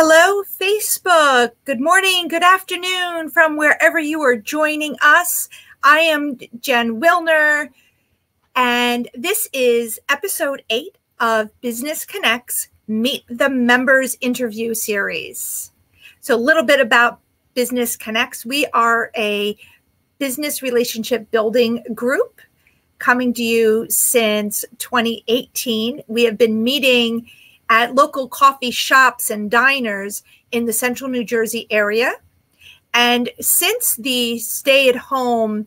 Hello, Facebook. Good morning, good afternoon from wherever you are joining us. I am Jen Wilner, and this is episode 8 of Business Connects Meet the Members interview series. So a little bit about Business Connects. We are a business relationship building group coming to you since 2018. We have been meeting at local coffee shops and diners in the central New Jersey area. And since the stay-at-home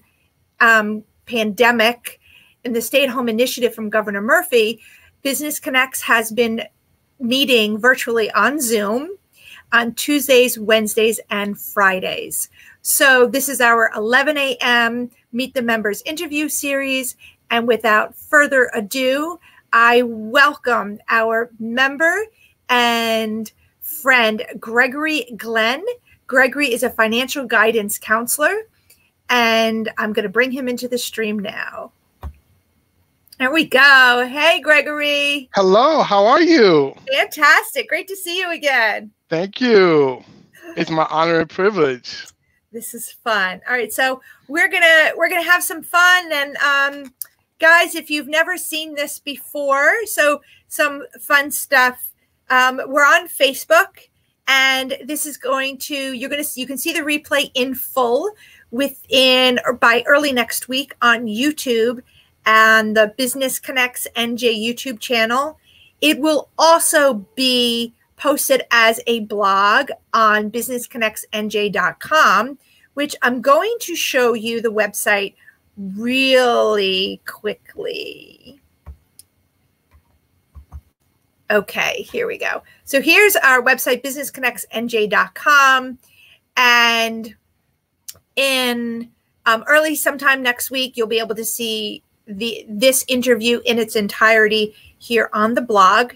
pandemic and the stay-at-home initiative from Governor Murphy, Business Connects has been meeting virtually on Zoom on Tuesdays, Wednesdays, and Fridays. So this is our 11 a.m. Meet the Members interview series. And without further ado, I welcome our member and friend, Gregory Glenn. Gregory is a financial guidance counselor, and I'm going to bring him into the stream now. There we go. Hey, Gregory. Hello, how are you? Fantastic. Great to see you again. Thank you. It's my honor and privilege. This is fun. All right, so we're gonna have some fun, and guys, if you've never seen this before, so some fun stuff. We're on Facebook, and this is going to, you can see the replay in full within or by early next week on YouTube and the Business Connects NJ YouTube channel. It will also be posted as a blog on businessconnectsnj.com, which I'm going to show you the website really quickly. Okay, here we go. So here's our website, businessconnectsnj.com. And in early sometime next week, you'll be able to see this interview in its entirety here on the blog.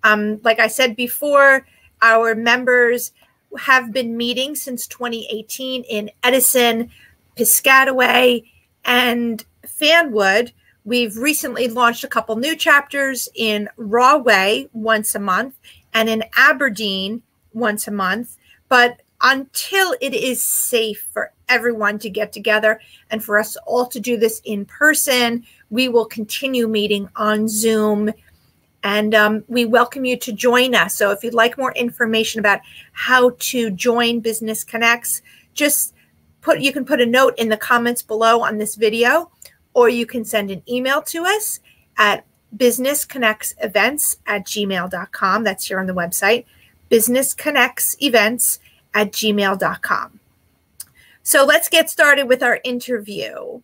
Like I said before, our members have been meeting since 2018 in Edison, Piscataway, and Fanwood. We've recently launched a couple new chapters in Rahway once a month and in Aberdeen once a month. But until it is safe for everyone to get together and for us all to do this in person, we will continue meeting on Zoom. And we welcome you to join us. So if you'd like more information about how to join Business Connects, you can put a note in the comments below on this video, or you can send an email to us at businessconnectsevents@gmail.com. That's here on the website, businessconnectsevents@gmail.com. So let's get started with our interview.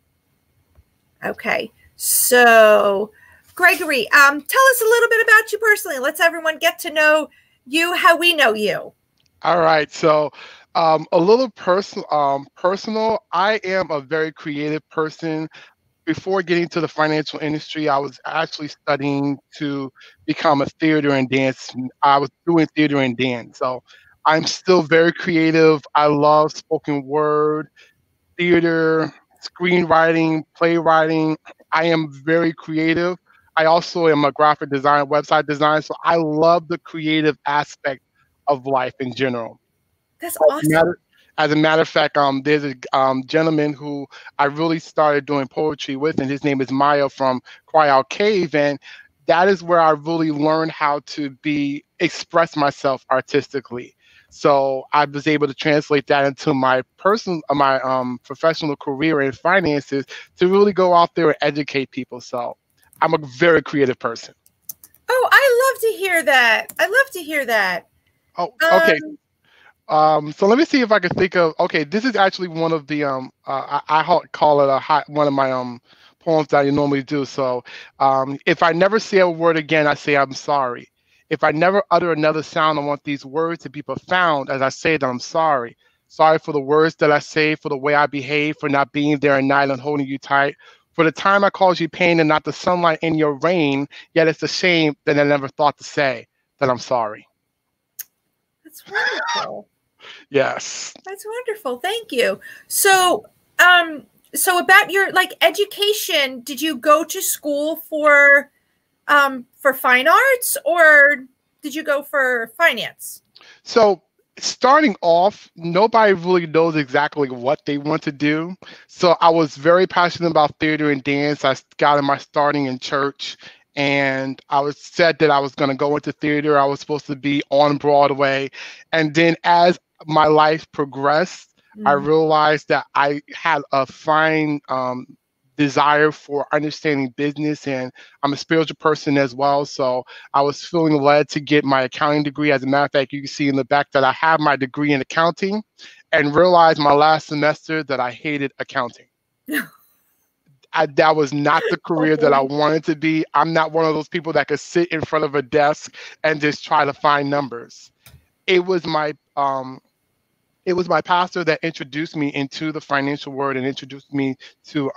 Okay, so Gregory, tell us a little bit about you personally. Let's everyone get to know you, how we know you. All right, so a little personal. I am a very creative person. Before getting to the financial industry, I was actually studying to become a theater and dance. I was doing theater and dance. So I'm still very creative. I love spoken word, theater, screenwriting, playwriting. I am very creative. I also am a graphic designer, website designer. So I love the creative aspect of life in general. That's awesome. As a matter of fact, there's a gentleman who I really started doing poetry with, and his name is Maya from Cry Out Cave, and that is where I really learned how to express myself artistically. So I was able to translate that into my professional career in finances to really go out there and educate people. So I'm a very creative person. Oh, I love to hear that. I love to hear that. Oh, okay. So let me see if I can think of. Okay, this is actually one of the I call it one of my poems that I normally do. So if I never say a word again, I say I'm sorry. If I never utter another sound, I want these words to be profound as I say that I'm sorry. Sorry for the words that I say, for the way I behave, for not being there at night and holding you tight, for the time I caused you pain and not the sunlight in your rain. Yet it's a shame that I never thought to say that I'm sorry. That's wonderful. Yes. That's wonderful. Thank you. So, so about your education, did you go to school for fine arts, or did you go for finance? So starting off, nobody really knows exactly what they want to do. So I was very passionate about theater and dance. I got my starting in church, and I was said that I was going to go into theater. I was supposed to be on Broadway. And then as my life progressed, I Mm. realized that I had a fine desire for understanding business, and I'm a spiritual person as well. So I was feeling led to get my accounting degree. As a matter of fact, you can see in the back that I have my degree in accounting, and realized my last semester that I hated accounting. That was not the Oh career that I boy. wanted to be. I'm not one of those people that could sit in front of a desk and just try to find numbers. It was my it was my pastor that introduced me into the financial world and introduced me to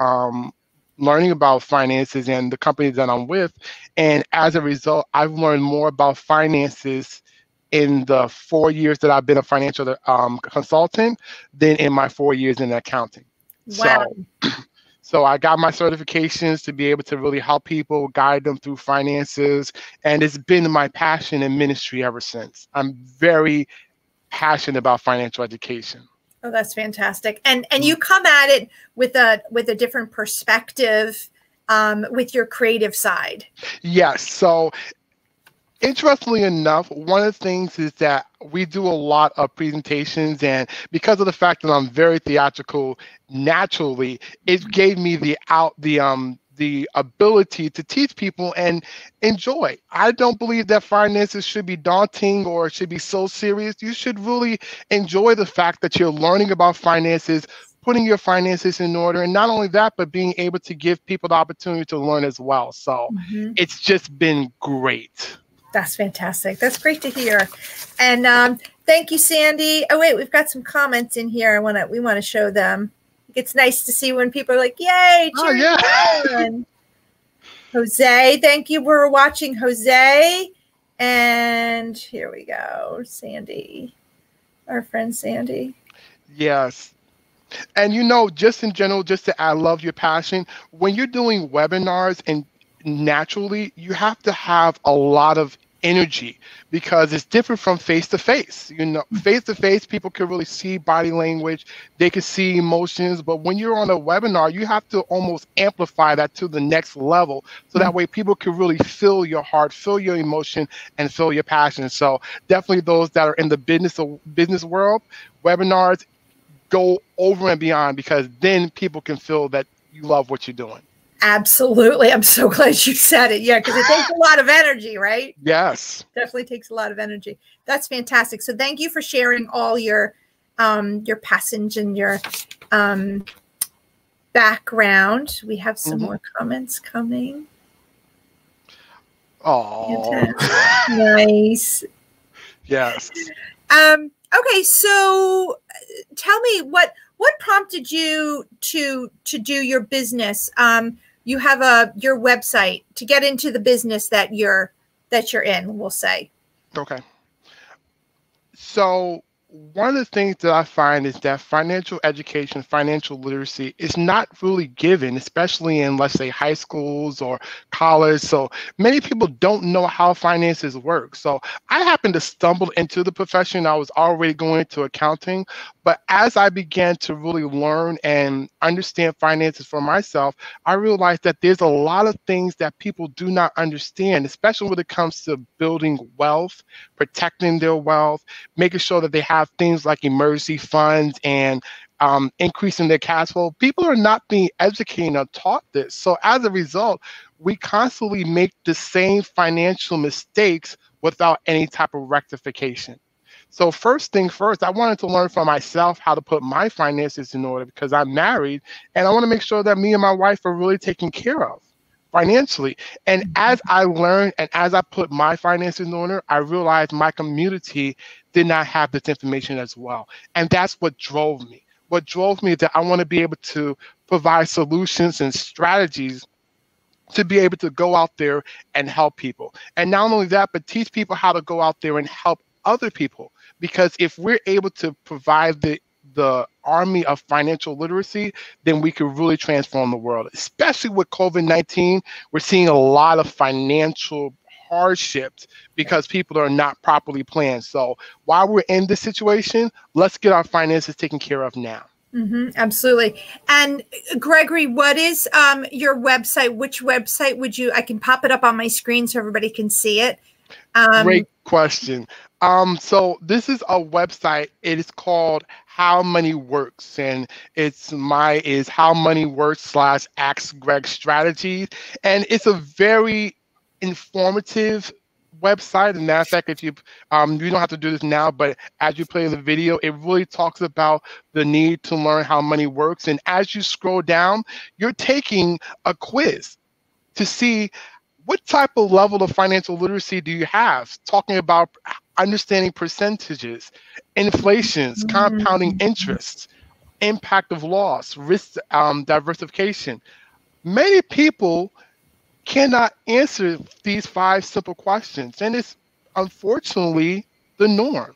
learning about finances and the company that I'm with. And as a result, I've learned more about finances in the 4 years that I've been a financial consultant than in my 4 years in accounting. Wow. So, so I got my certifications to be able to really help people, guide them through finances, and it's been my passion and ministry ever since. I'm very passionate about financial education. Oh, that's fantastic. And you come at it with a different perspective, with your creative side. Yes. So interestingly enough, one of the things is that we do a lot of presentations, and because of the fact that I'm very theatrical naturally, it gave me the ability to teach people and enjoy. I don't believe that finances should be daunting or should be so serious. You should really enjoy the fact that you're learning about finances, putting your finances in order, and not only that, but being able to give people the opportunity to learn as well. So Mm-hmm. it's just been great. That's fantastic. That's great to hear. And thank you, Sandy. Oh wait, we've got some comments in here. We want to show them. It's nice to see when people are like, "Yay!" Oh yeah. On. Jose, thank you for watching, Jose. And here we go, Sandy, our friend Sandy. Yes. And just in general, just to I love your passion. When you're doing webinars, and naturally, you have to have a lot of energy because it's different from face to face. Face to face, people can really see body language, they can see emotions. But when you're on a webinar, you have to almost amplify that to the next level. So that way people can really feel your heart, feel your emotion, and feel your passion. So definitely those that are in the business world, webinars go over and beyond, because then people can feel that you love what you're doing. Absolutely. I'm so glad you said it. Yeah, because it takes a lot of energy, right? Yes. Definitely takes a lot of energy. That's fantastic. So thank you for sharing all your passage and your background. We have some more comments coming. Oh, nice. Yes. Okay, so tell me what prompted you to do your business. You have your website to get into the business that you're in, we'll say. Okay. So one of the things that I find is that financial education, financial literacy is not really given, especially in, let's say, high schools or college. So many people don't know how finances work. So I happened to stumble into the profession. I was already going into accounting, but as I began to really learn and understand finances for myself, I realized that there's a lot of things that people do not understand, especially when it comes to building wealth, protecting their wealth, making sure that they have things like emergency funds and increasing their cash flow. People are not being educated or taught this. So as a result, we constantly make the same financial mistakes without any type of rectification. So first thing first, I wanted to learn for myself how to put my finances in order, because I'm married and I want to make sure that me and my wife are really taken care of financially. And as I learned and as I put my finances in order, I realized my community did not have this information as well. And that's what drove me. What drove me is that I want to be able to provide solutions and strategies to be able to go out there and help people. And not only that, but teach people how to go out there and help other people. Because if we're able to provide the army of financial literacy, then we could really transform the world. Especially with COVID-19, we're seeing a lot of financial hardships because people are not properly planned. So while we're in this situation, let's get our finances taken care of now. Absolutely. And Gregory, what is your website? Which website would you, I can pop it up on my screen so everybody can see it. Great question. So this is a website. It is called How Money Works, and is How Money Works / Ask Greg Strategies, and it's a very informative website. And matter of fact, if you you don't have to do this now, but as you play the video, it really talks about the need to learn how money works. And as you scroll down, you're taking a quiz to see what type of level of financial literacy do you have? Talking about understanding percentages, inflations, compounding interest, impact of loss, risk diversification. Many people cannot answer these 5 simple questions, and it's unfortunately the norm.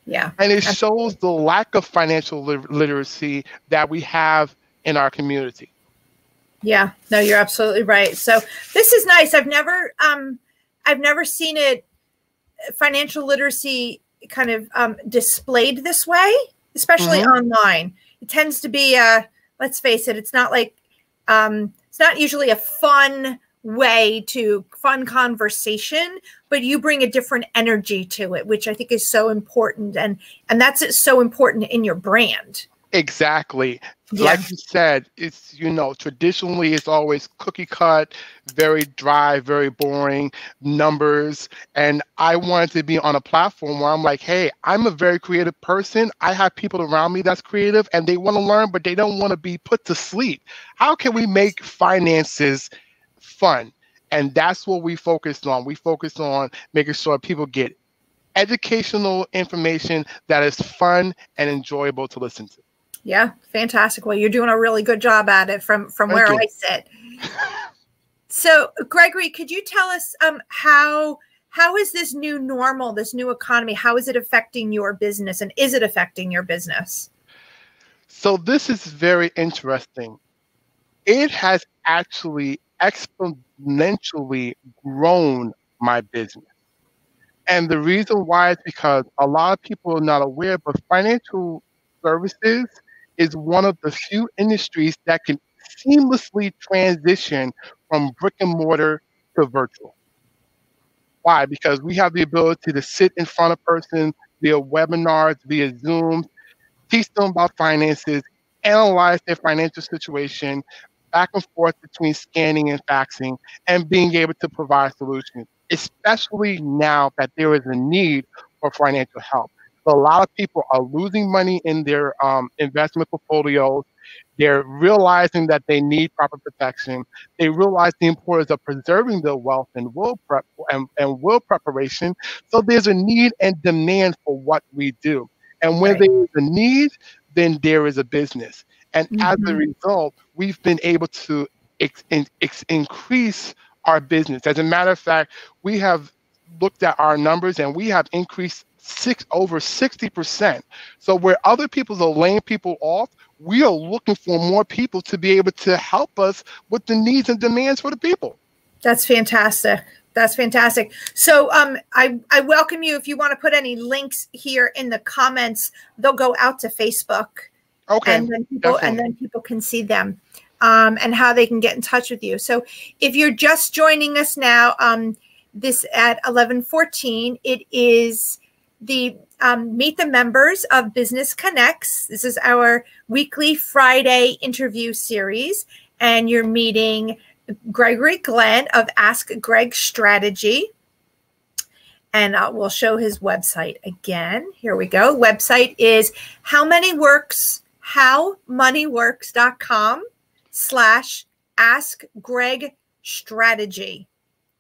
Yeah. And it shows the lack of financial literacy that we have in our community. Yeah, no, you're absolutely right. So this is nice. I've never seen it, financial literacy kind of displayed this way, especially online. It tends to be let's face it, it's not like it's not usually a fun conversation, but you bring a different energy to it, which I think is so important, and that's so important in your brand. Exactly. Yeah. Like you said, it's, traditionally it's always cookie cut, very dry, very boring numbers. And I wanted to be on a platform where I'm like, hey, I'm a very creative person. I have people around me that's creative and they want to learn, but they don't want to be put to sleep. How can we make finances fun? And that's what we focused on. We focused on making sure people get educational information that is fun and enjoyable to listen to. Yeah, fantastic. Well, you're doing a really good job at it from where I sit. So, Gregory, could you tell us how is this new normal, this new economy, how is it affecting your business, and is it affecting your business? So this is very interesting. It has actually exponentially grown my business. And the reason why is because a lot of people are not aware, but financial services is one of the few industries that can seamlessly transition from brick and mortar to virtual. Why? Because we have the ability to sit in front of person via webinars, via Zoom, teach them about finances, analyze their financial situation, back and forth between scanning and faxing, and being able to provide solutions, especially now that there is a need for financial help. So a lot of people are losing money in their investment portfolios. They're realizing that they need proper protection. They realize the importance of preserving their wealth and will preparation. So there's a need and demand for what we do. And when there is a need, then there is a business. And as a result, we've been able to increase our business. As a matter of fact, we have looked at our numbers and we have increased over 60%. So where other people are laying people off, we are looking for more people to be able to help us with the needs and demands for the people. That's fantastic. That's fantastic. So I welcome you. If you want to put any links here in the comments, they'll go out to Facebook. Okay. And then people can see them and how they can get in touch with you. So if you're just joining us now, this at 11:14, it is the Meet the Members of Business Connects. This is our weekly Friday interview series, and you're meeting Gregory Glenn of Ask Greg Strategy. And we'll show his website again. Here we go. Website is howmoneyworks.com/askgregstrategy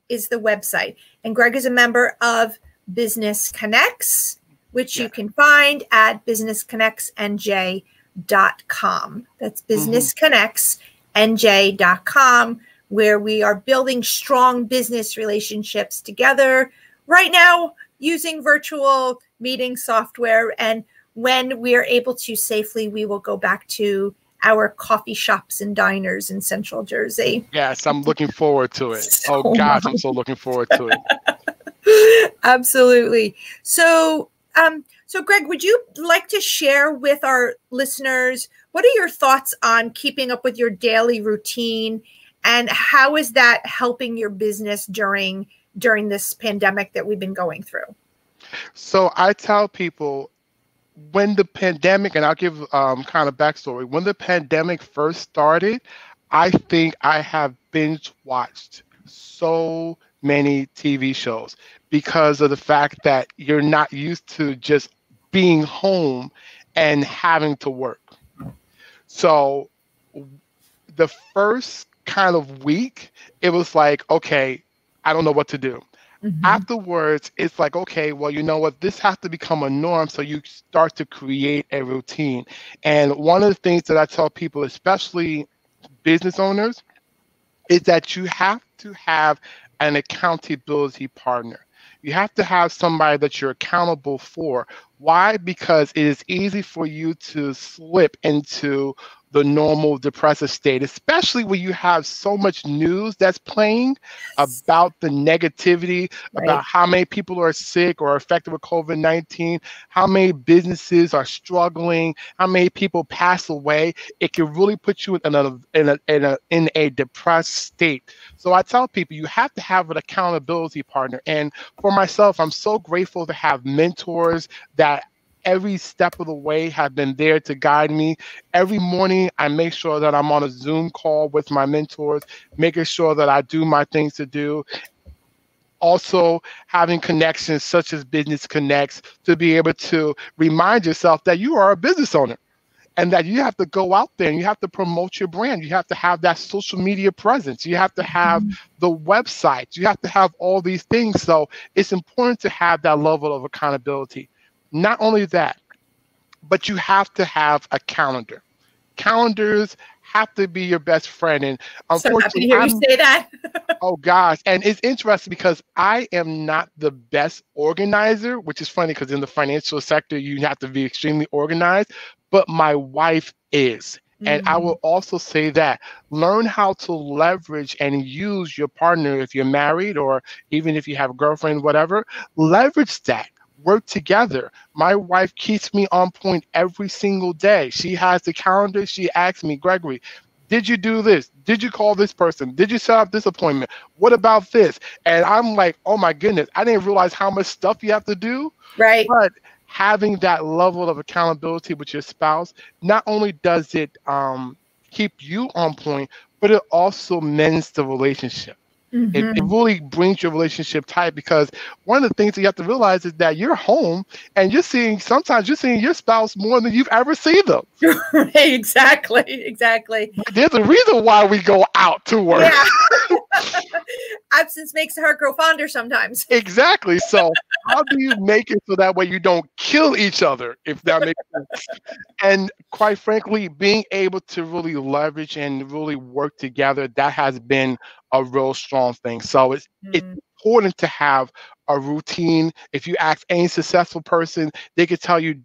is the website. And Greg is a member of Business Connects, which you can find at businessconnectsnj.com. That's businessconnectsnj.com, where we are building strong business relationships together right now using virtual meeting software. And when we are able to safely, we will go back to our coffee shops and diners in Central Jersey. Yes, I'm looking forward to it. So Oh gosh, I'm so looking forward to it. Absolutely. So, so Greg, would you like to share with our listeners, what are your thoughts on keeping up with your daily routine, and how is that helping your business during this pandemic that we've been going through? So I tell people, when the pandemic, and I'll give kind of backstory, when the pandemic first started, I think I have binge watched so many TV shows because of the fact that you're not used to just being home and having to work. So the first kind of week, it was like, okay, I don't know what to do. Mm-hmm. Afterwards, it's like, okay, well, you know what? This has to become a norm. So you start to create a routine. And one of the things that I tell people, especially business owners, is that you have to have an accountability partner. You have to have somebody that you're accountable for. Why? Because it is easy for you to slip into the normal depressive state, especially when you have so much news that's playing about the negativity, about how many people are sick or affected with COVID-19, how many businesses are struggling, how many people pass away. It can really put you in a depressed state. So I tell people, you have to have an accountability partner. And for myself, I'm so grateful to have mentors that every step of the way have been there to guide me. Every morning, I make sure that I'm on a Zoom call with my mentors, making sure that I do my things to do. Also, having connections such as Business Connects to be able to remind yourself that you are a business owner and that you have to go out there and you have to promote your brand. You have to have that social media presence. You have to have the websites. You have to have all these things. So it's important to have that level of accountability. Not only that, but you have to have a calendar. Calendars have to be your best friend. And unfortunately, so happy to hear you say that. Oh gosh. And it's interesting because I am not the best organizer, which is funny because in the financial sector, you have to be extremely organized, but my wife is. And I will also say that learn how to leverage and use your partner if you're married or even if you have a girlfriend, whatever, leverage that. Work together. My wife keeps me on point every single day. She has the calendar. She asks me, Gregory, did you do this? Did you call this person? Did you set up this appointment? What about this? And I'm like, oh my goodness, I didn't realize how much stuff you have to do. Right. But having that level of accountability with your spouse, not only does it keep you on point, but it also mends the relationship. It really brings your relationship tight because one of the things that you have to realize is that you're home and sometimes you're seeing your spouse more than you've ever seen them. Right, exactly. There's a reason why we go out to work. Yeah. Absence makes the heart grow fonder sometimes. Exactly. So how do you make it so that way you don't kill each other, if that makes sense? And quite frankly, being able to really leverage and really work together, that has been a real strong thing. So it's important to have a routine. If you ask any successful person, they could tell you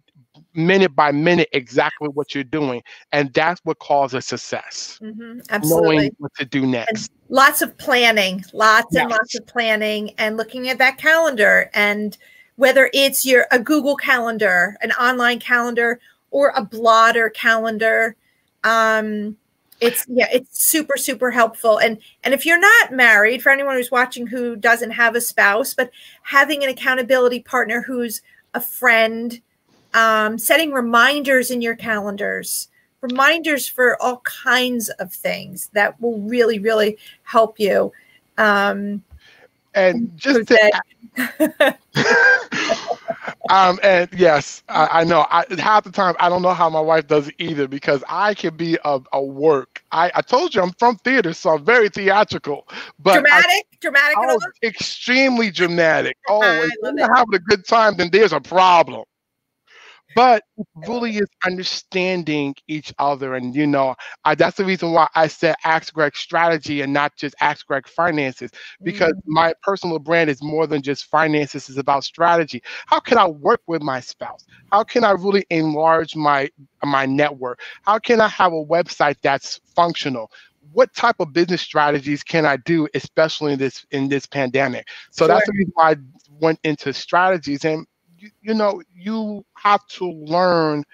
minute by minute exactly what you're doing. And that's what causes success. Absolutely. Knowing what to do next. And lots of planning, lots of planning, and looking at that calendar. And whether it's a Google calendar, an online calendar, or a blotter calendar, it's super, super helpful. And if you're not married, for anyone who's watching who doesn't have a spouse, but having an accountability partner who's a friend, setting reminders in your calendars, reminders for all kinds of things that will really, really help you. And just to and yes, I know. Half the time, I don't know how my wife does it either because I can be a work. I told you I'm from theater, so I'm very theatrical. But dramatic. Oh, extremely dramatic. Oh, I if love you're not having a good time, then there's a problem. But it really is understanding each other. And, that's the reason why I said Ask Greg Strategy and not just Ask Greg Finances, because Mm, my personal brand is more than just finances, it's about strategy. How can I work with my spouse? How can I really enlarge my network? How can I have a website that's functional? What type of business strategies can I do, especially in this pandemic? So sure. that's the reason why I went into strategies. And you have to learn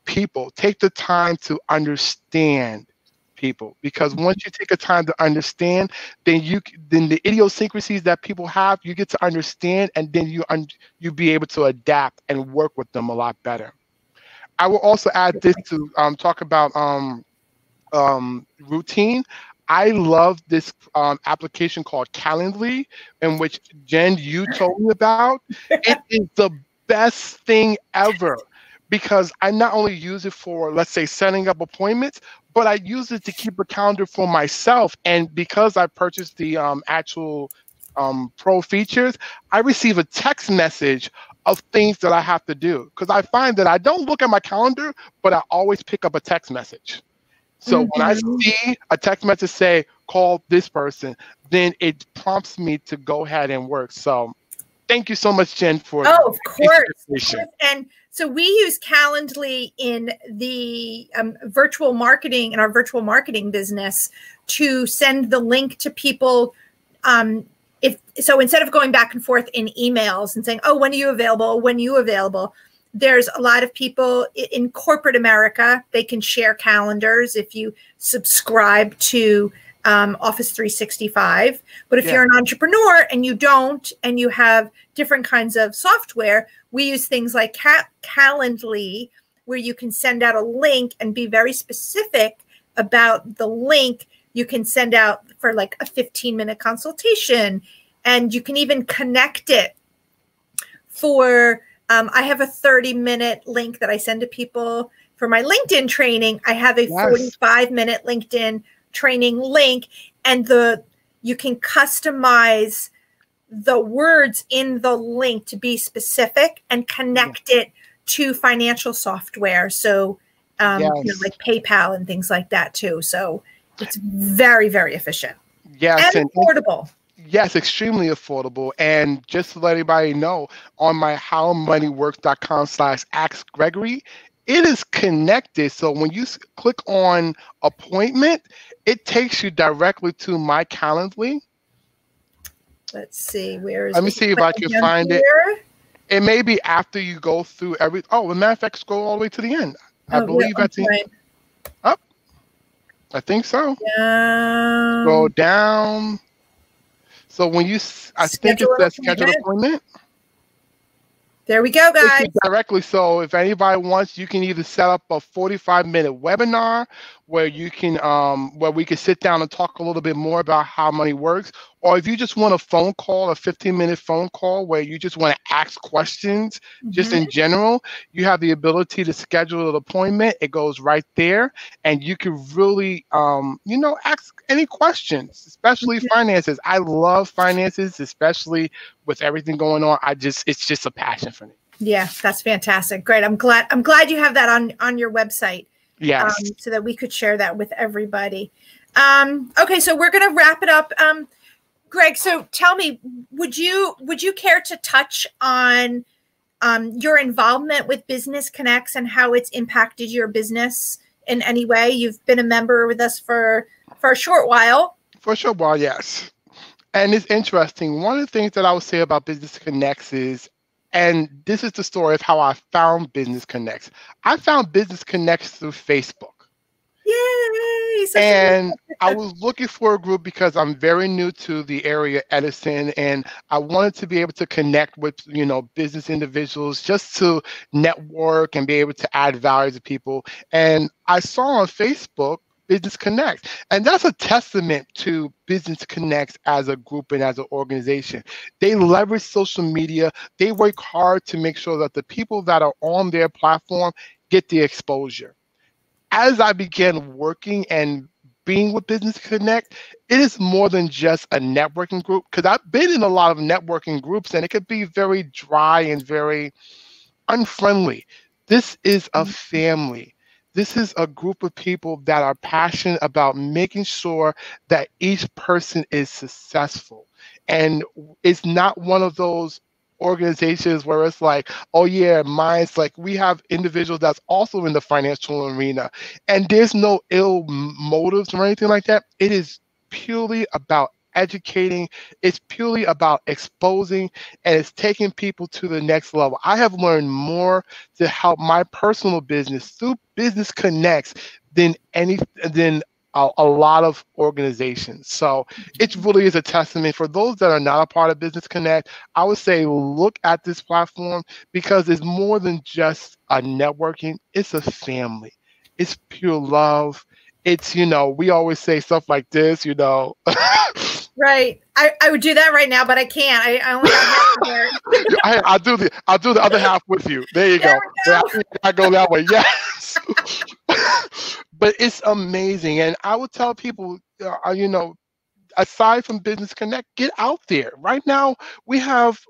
people. Take the time to understand people, because once you take the time to understand, then the idiosyncrasies that people have, you get to understand, and then you be able to adapt and work with them a lot better. I will also add this to talk about routine. I love this application called Calendly, in which Jen, you told me about. It is the best thing ever, because I not only use it for, let's say, setting up appointments, but I use it to keep a calendar for myself. And because I purchased the actual pro features, I receive a text message of things that I have to do, because I find that I don't look at my calendar, but I always pick up a text message. So when I Mhm. see a text message say, call this person, then it prompts me to go ahead and work. So thank you so much, Jen, for Oh, that of piece of course, of information. course. And so we use Calendly in the virtual marketing, in our virtual marketing business, to send the link to people. If so, instead of going back and forth in emails and saying, "Oh, when are you available? When are you available?" There's a lot of people in corporate America. They can share calendars if you subscribe to Office 365. But if Yeah. you're an entrepreneur and you don't, and you have different kinds of software, we use things like Calendly, where you can send out a link and be very specific about the link. You can send out for like a 15-minute consultation, and you can even connect it for, I have a 30-minute link that I send to people for my LinkedIn training. I have a Yes. 45-minute LinkedIn training link, and you can customize the words in the link to be specific and Yeah. connect it to financial software. So, Yes. like PayPal and things like that too. So it's very, very efficient Yes. and And affordable. yes, extremely affordable. And just to let everybody know, on my howmoneyworks.com/ask Gregory, it is connected. So when you click on appointment, it takes you directly to my Calendly. Let's see, where Let me is it? see if I can Down find it. here. It may be after you go through every. Oh, as a matter of fact, scroll all the way to the end. I Oh, yeah, believe I'm at the. trying. Up. I think so. Scroll Um, down. So when I think it Schedule an says schedule appointment. appointment. There we go, Takes you guys. directly. So if anybody wants, you can either set up a 45-minute webinar where where we can sit down and talk a little bit more about how money works, or if you just want a phone call, a 15-minute phone call where you just want to ask questions just Mhm. in general, you have the ability to schedule an appointment. It goes right there, and you can really ask any questions, especially finances. I love finances, especially with everything going on. It's just a passion for me. Yeah, that's fantastic. Great. I'm glad you have that on your website, Yes. so that we could share that with everybody. Okay, so we're gonna wrap it up. Greg, so tell me, would you care to touch on your involvement with Business Connects and how it's impacted your business in any way? You've been a member with us for a short while. For sure, well, yes. And it's interesting. One of the things that I would say about Business Connects is, and this is the story of how I found Business Connects. I found Business Connects through Facebook. Yay! Such And I a was looking for a group because I'm very new to the area, Edison, and I wanted to be able to connect with, business individuals just to network and be able to add value to people. And I saw on Facebook Business Connect, and that's a testament to Business Connects as a group and as an organization. They leverage social media. They work hard to make sure that the people that are on their platform get the exposure. As I began working and being with Business Connect, it is more than just a networking group, because I've been in a lot of networking groups and it could be very dry and very unfriendly. This is a family. This is a group of people that are passionate about making sure that each person is successful. And it's not one of those organizations where it's like, oh yeah, mine's like, we have individuals that's also in the financial arena. And there's no ill motives or anything like that. It is purely about educating, it's purely about exposing, and it's taking people to the next level. I have learned more to help my personal business through Business Connects than any than a lot of organizations. So it really is a testament for those that are not a part of Business Connect. I would say look at this platform because it's more than just a networking. It's a family. It's pure love. It's, we always say stuff like this, Right. I would do that right now, but I can't. I only got half of it. I'll do the other half with you. There you go. I go that way. Yes. But it's amazing. And I would tell people, aside from Business Connect, get out there. Right now, we have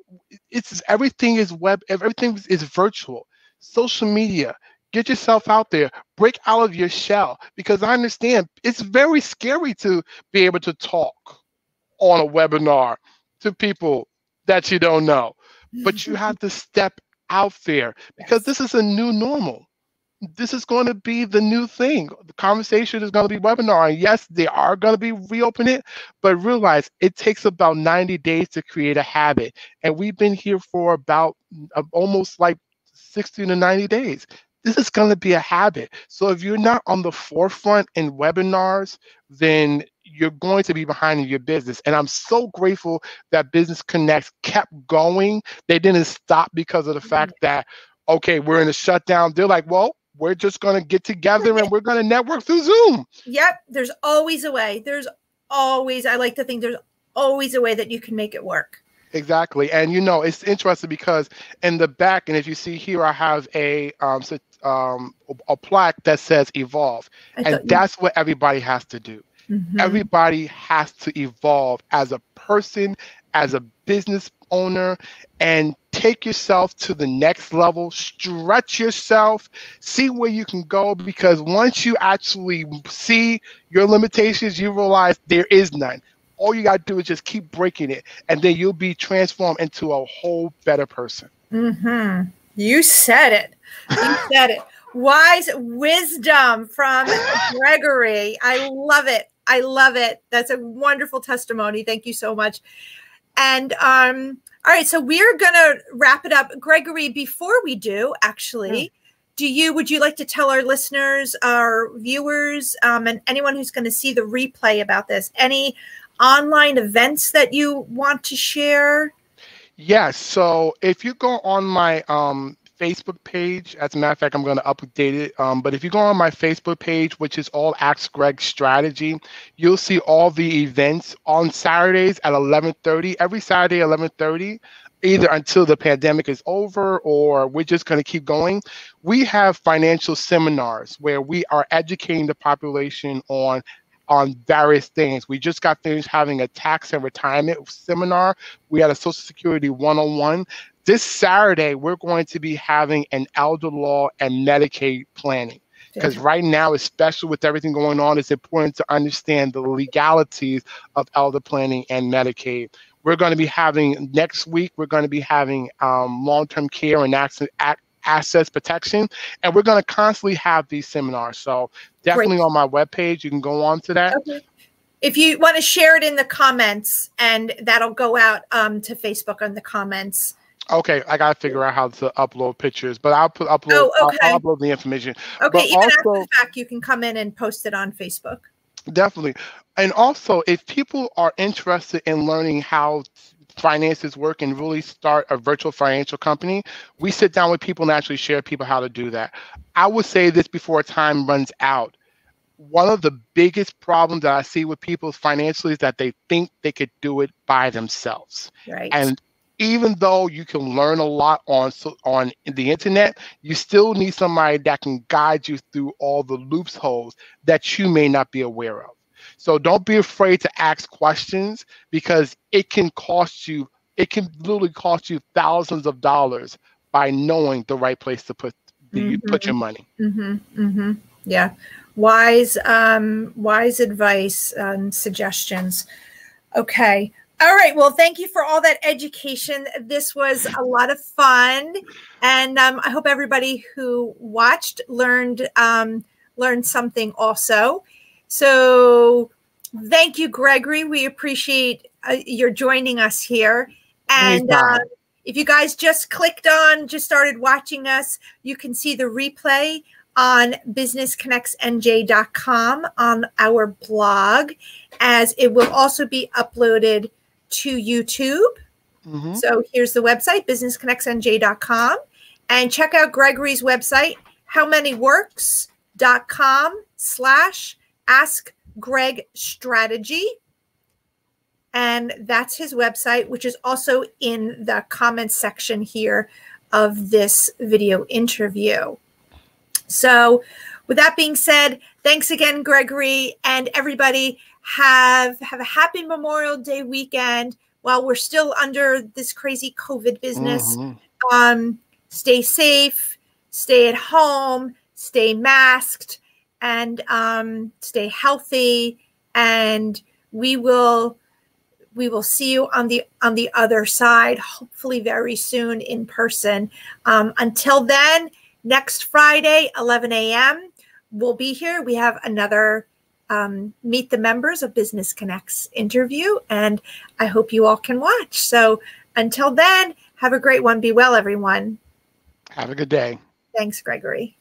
everything is web, everything is virtual. Social media. Get yourself out there. Break out of your shell, because I understand it's very scary to be able to talk on a webinar to people that you don't know. But you have to step out there because this is a new normal. This is going to be the new thing. The conversation is going to be webinar. And yes, they are going to be reopen it, but realize it takes about 90 days to create a habit. And we've been here for about almost like 60 to 90 days. This is going to be a habit. So if you're not on the forefront in webinars, then you're going to be behind in your business. And I'm so grateful that Business Connects kept going. They didn't stop because of the fact that, okay, we're in a shutdown. They're like, well, we're just going to get together and we're going to network through Zoom. Yep. There's always a way. I like to think there's always a way that you can make it work. Exactly. And, it's interesting because in the back, and if you see here, I have a plaque that says evolve. And that's what everybody has to do. Mm-hmm. Everybody has to evolve as a person, as a business owner, and take yourself to the next level, stretch yourself, see where you can go, because once you actually see your limitations, you realize there is none. All you got to do is just keep breaking it, and then you'll be transformed into a whole better person. Mm-hmm. You said it. You said it. Wise wisdom from Gregory. I love it. I love it. That's a wonderful testimony. Thank you so much. And all right, so we're gonna wrap it up. Gregory, before we do, actually, would you like to tell our listeners, our viewers, and anyone who's going to see the replay about this, any online events that you want to share? Yes. So if you go on my Facebook page, as a matter of fact, I'm going to update it. But if you go on my Facebook page, which is all Ask Greg Strategy, you'll see all the events on Saturdays at 11:30. Every Saturday, 11:30. Either until the pandemic is over or we're just going to keep going. We have financial seminars where we are educating the population on various things. We just got finished having a tax and retirement seminar. We had a Social Security 101. This Saturday, we're going to be having an elder law and Medicaid planning. Because right now, especially with everything going on, it's important to understand the legalities of elder planning and Medicaid. We're going to be having, next week, we're going to be having long-term care and assets protection. And we're going to constantly have these seminars. So definitely on my webpage, you can go on to that. Okay. If you want to share it in the comments, and that'll go out to Facebook on the comments. Okay, I gotta figure out how to upload pictures, but I'll upload. I'll upload the information. Okay, but even after the fact, you can come in and post it on Facebook. Definitely, and also if people are interested in learning how finances work and really start a virtual financial company, we sit down with people and actually share people how to do that. I would say this before time runs out. One of the biggest problems that I see with people financially is that they think they could do it by themselves. Right. And even though you can learn a lot on the internet, you still need somebody that can guide you through all the loopholes that you may not be aware of. So don't be afraid to ask questions, because it can literally cost you thousands of dollars by knowing the right place to that you put your money. Yeah. Wise advice and suggestions. Okay. All right. Well, thank you for all that education. This was a lot of fun. And I hope everybody who watched learned something also. So thank you, Gregory. We appreciate your joining us here. And if you guys just started watching us, you can see the replay on businessconnectsnj.com on our blog, as it will also be uploaded to YouTube. So here's the website, businessconnectsnj.com, and check out Gregory's website, howmanyworks.com/askgregstrategy. And that's his website, which is also in the comments section here of this video interview. So with that being said, thanks again, Gregory, and everybody have a happy Memorial Day weekend while we're still under this crazy COVID business. Stay safe, stay at home, stay masked, and stay healthy. And we will see you on the other side, hopefully very soon in person. Until then, next Friday, 11 a.m., we'll be here. We have another Meet the Members of Business Connects interview, and I hope you all can watch. So until then, have a great one. Be well, everyone. Have a good day. Thanks, Gregory.